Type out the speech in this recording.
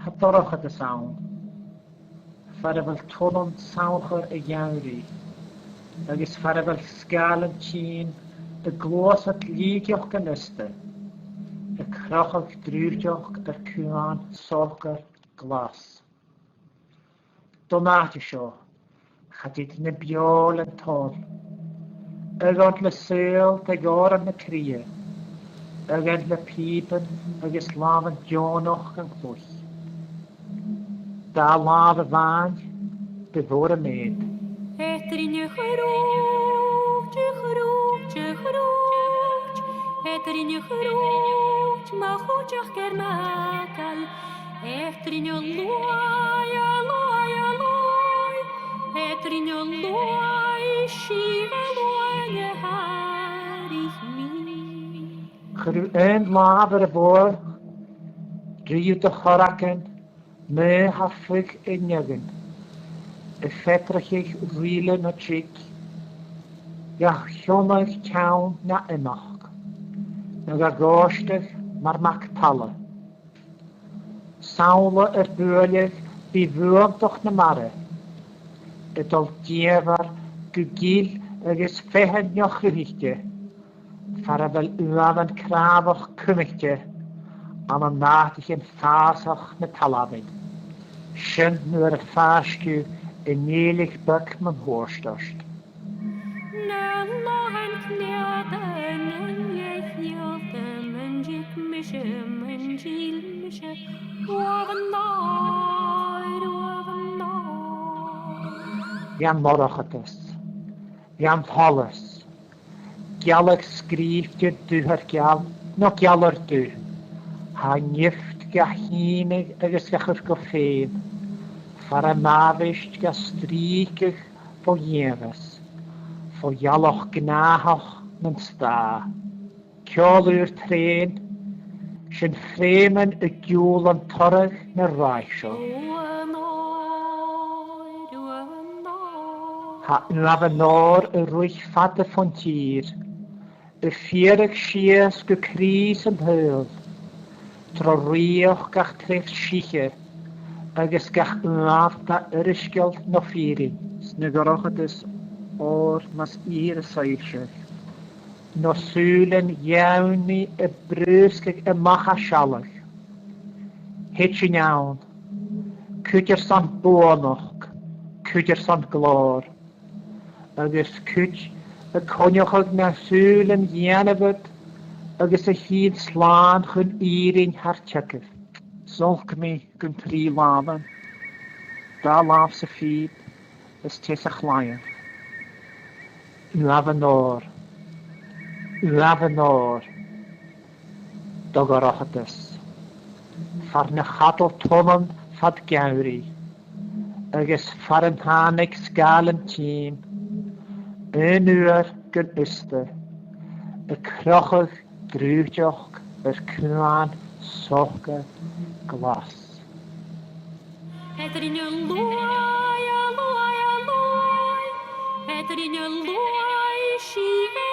Hadorach at y sawn. Farafel tonwn sawnchor y giawri. Agus farafel sgal yn tîn y glos at lígioch gan ystod. Y crochog drwydioch cwan solgar glas. Donat isio, chadid na biol yn tol. Ygod le seil te gor yn y cria. Ygod le piben agus laf yn dionoch gan clwch. Da laf y fan, before y med. Edrin je groot, Edrin je groot, maar goed je kermakal. Edrin je looi, Edrin je looi, shiva looi je harig mi. Chyrw een laf ar y bor, drwy dy choracan, me haffig union. Y fedrach eich rhywle no trig. Iach llonach cawn na ymach. Nag agostach mar mac tala. Sawnla bwylig bu fwymdoch na mare. Ydol diefar gygil agos fehenioch yrhichte. Fara fel uaf yn crafoch cymigte. Am y nathich yn ffasach na talafyd. Sy'n nhw'r ffasgiw yn nelig byg mewn hwrstost. Na lohan kniaden en jeich joltem en jik misje, oven noir. Jan morochatys, Jan holles. Gialag sgrifte du her gial, no gialar du. Ha nift ga hinig agos gachar go féin. Far a mafisht ga strikig fo jeves. Fo jaloch gnahach men sta. Kjolur tren, sy'n fremen y giwl an torrag na raisio. Ha naf y nor y rwych fad y ffontir. Y ffierig sias go cris yn hyl. Tro rioch gach tref sicher. Agus gach naf da yrysgiol no ffirin. Snygoroch ydys o'r mas i'r sailsych. No sŵlen iawni y brysgig y macha sialach. Hitchin iawn. Cwdyr son bwanoch. Cwdyr son glor. Agus cwd y coniochog na sŵlen ianafod. Agus y hyd slan chyn irin hartiagydd. Zolk mi gyn tri lafen. Da laf sy ffid, ys tes a chlair. Lafen o'r. Dogoroch ydys. Far na chadol tonam fad gawri. Agus far yn hanig sgal yn tîn. Yn uwr gyn yster. Y crochog drwydioch yr cwan sochga glas. Edrin je looi, Edrin je looi, shiva